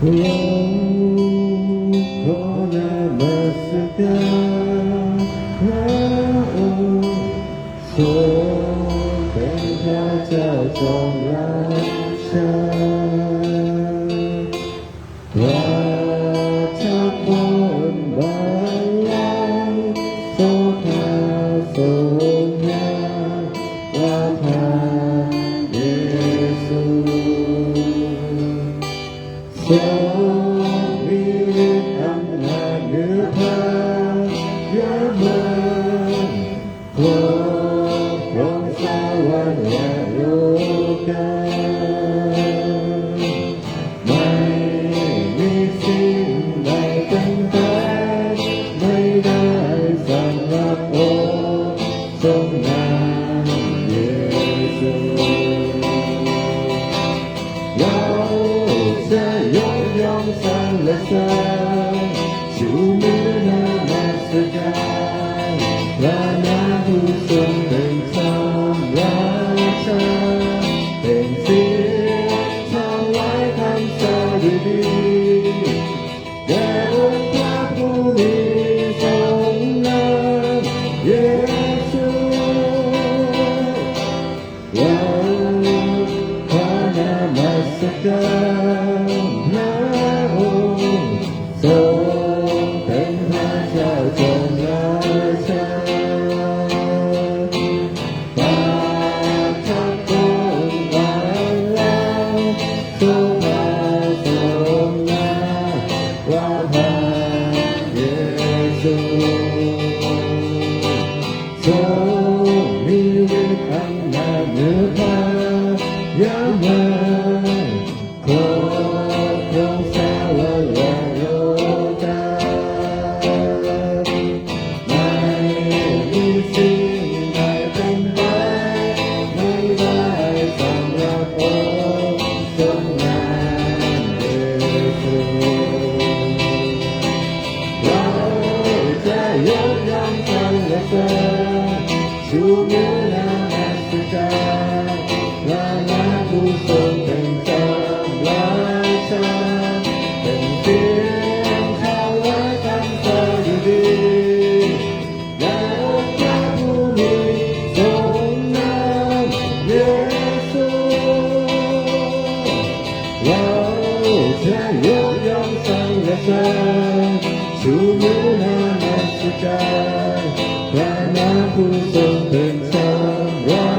ขอนมัสการพระองค์ทรงเป็นพระเจ้าทรงรักษาราชพรบาลังก์ทรงพาทรงงามว่าพระเยซูทรงมีฤทธิ์อำนาจเหนือพยามารครอบครองสวรรค์และโลกาไม่มีสิ่งใดเป็นไปไม่ได้สำหรับองค์ทรงนามเยซูเราจะยกย่องสรรเสริญชูมือนมัสการพระนามผู้ทรงเป็นธรรมราชาเป็นเสียงถวายคำสดุดีแด่องค์พระผู้มีทรงนามเยซูเราขอนมัสการพระองค์ทรงเป็นพระเจ้าทรงราชาปาฐกรบาลังก์ทรงพาทรงงามว่าพระเยซูทรงมีฤทธิ์อำนาจเหนือพยามารครอบครองสวรรค์และโลกาไม่มีสิ่งใดเป็นไปไม่ได้สำหรับองค์ทรงนามเยซูเราจะยกย่องสรรเสริญชูมือนมัสการพระนามผู้ทรงเป็นธรรมราชาเป็นเสียงถวายคำสดุดีแด่องค์พระผู้มีทรงนามเยซูเราจะยกย่องสรรเสริญชูมือนมัสการพระนามผู้ทรงเป็นธรรมรา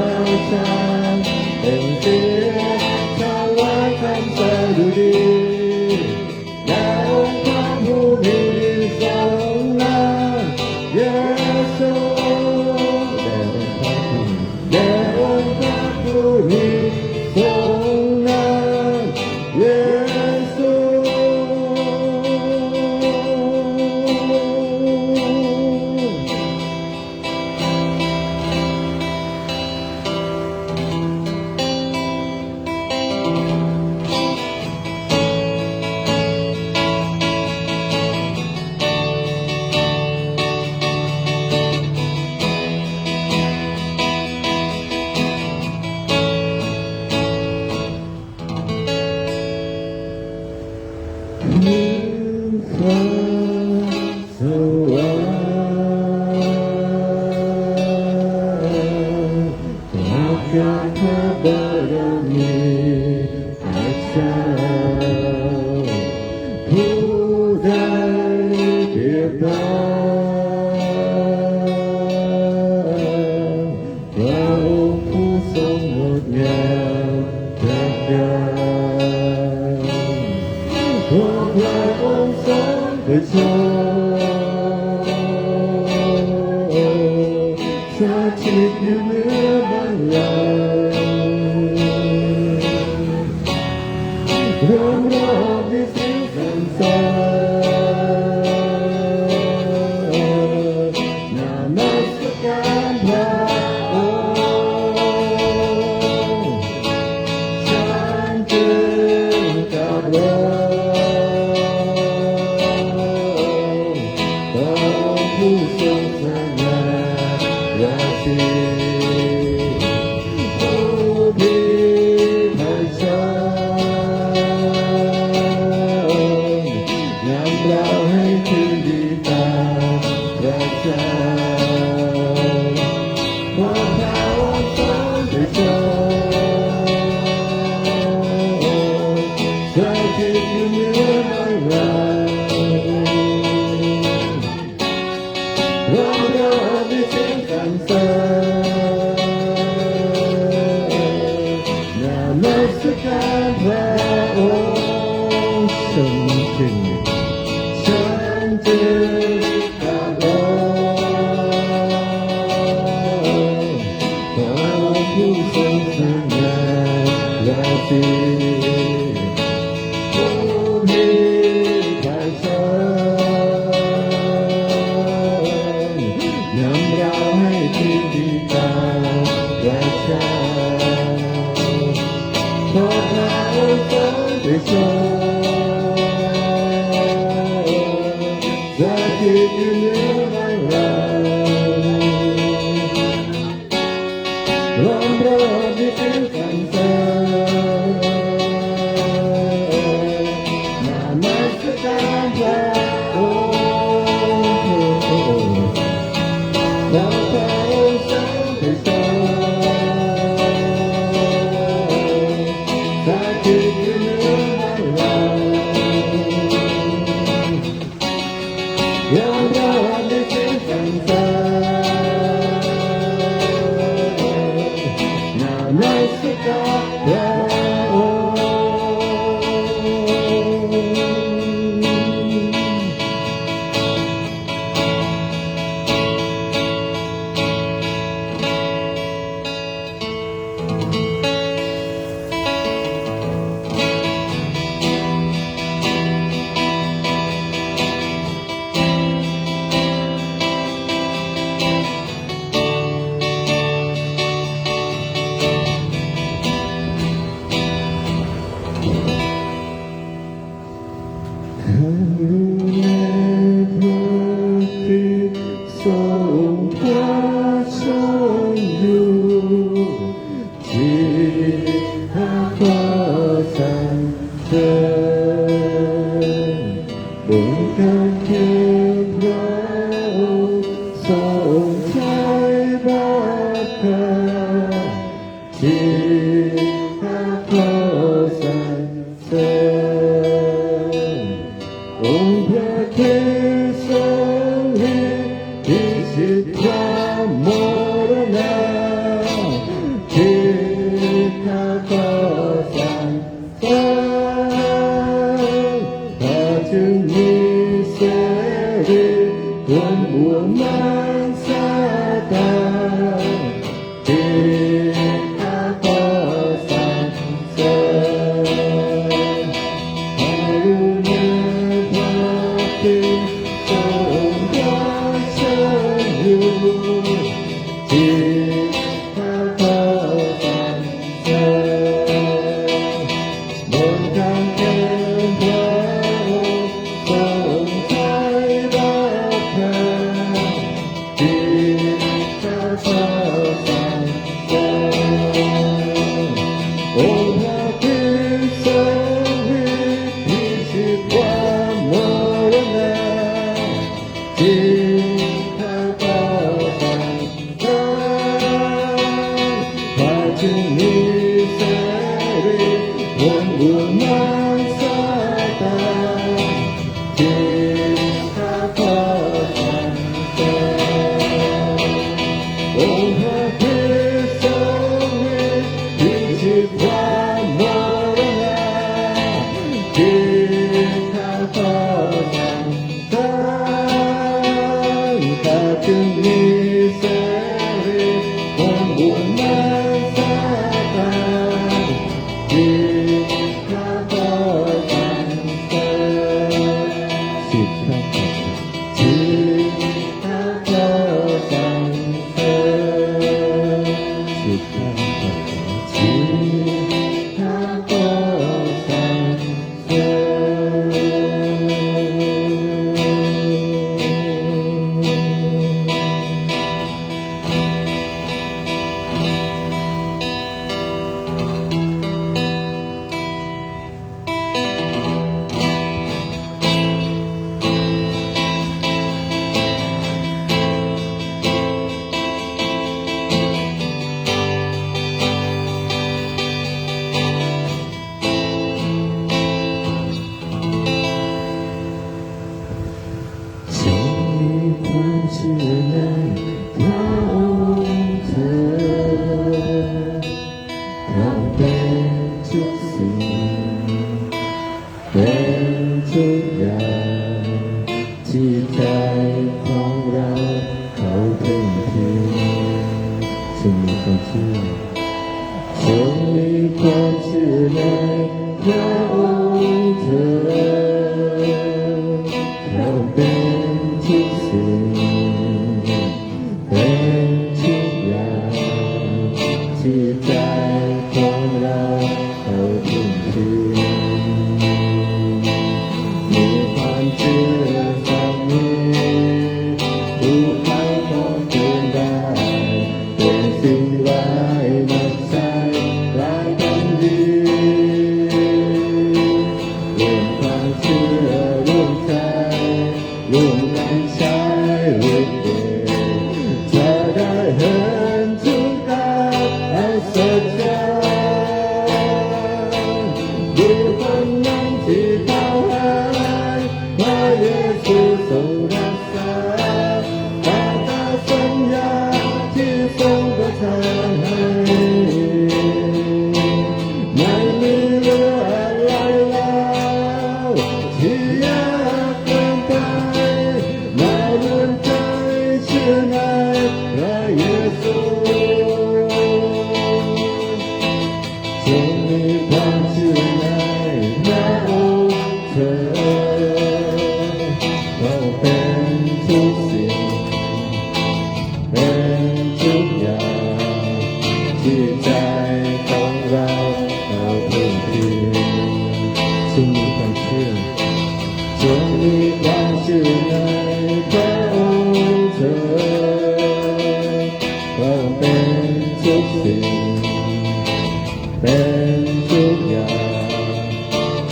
ชาเป็นเสียงถวายคำสดุดีแด่องค์พระผู้มีทรงนามเยซูแด่องค์พระผู้มีทรงนามเยซู để cho giá trị như nhớ mang lại lòng đau đi tiếng thành xa mà mai sẽ tan ra đau khổ sống thì sao giá trị như nhớ mang lại lòng đau đi tiếng thành xa Hãy subscribe cho Sông qua sông du chỉ hát qua sàn trời buồn càng thêm lâu sông trái bát khát chỉ hát qua sàn trời ôm theo thế sông Hicipwa morna kita kosan ta chừng như sẽ đi cuốn buồn mang xa ta kita kosan Chừng như sẽ đi buồn buồn mang xa ta chỉ ta có chẳng ta ôm hoa thế sống đi chỉ qua mơ ra chỉ ta có chẳng ta chừng như sẽ đi buồn buồn mang Hãy subscribe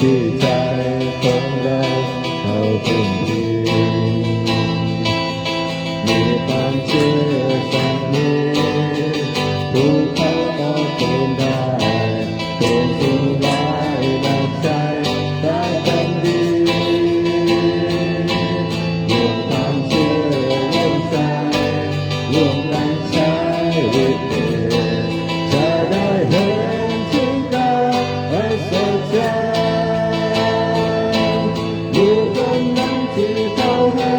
ที่ใจของเราเขาเป็นดีมีความเชื่อสักนิดภูเขาก็เป็นได้เป็นสิ่งร้ายนอกใจได้เป็นดีรวมความเชื่อร่วมใจร่วมกันใช้วิธีจะได้เห็นถึงการอัศจรรย์อยู่ตรงนั้นที่เขาหา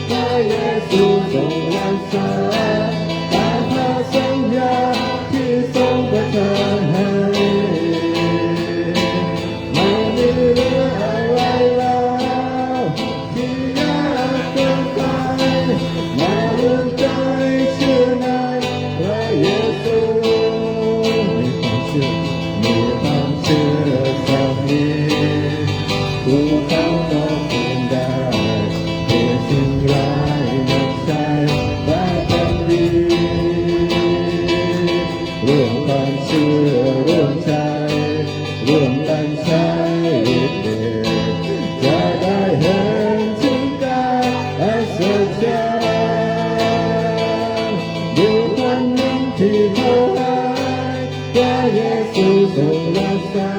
พระเยซูทรงรักษาตามพระสัญญาที่ทรงประทานให้ไม่มีเหลืออะไรแล้วที่ยากเกินไปมาดวงใจเชื่อในพระเยซูมีความเชื่อสักนิดภูเขาก็เป็นได้เป็นสิ่งร้ายนอกใจได้เป็นดีร่วมความเชื่อร่วมใจร่วมกันใช้วิธีจะได้เห็นถึงการอัศจรรย์ดูคนนั้นที่เขาหายพระเยซูทรงรักษา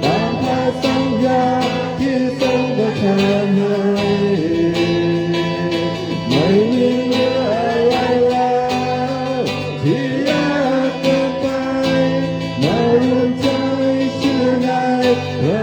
ตามพระสัญญาที่ทรงประทานให้ไม่มีเหลืออะไรแล้วที่ยากเกินไปมาร่วมใจเชื่อในพระ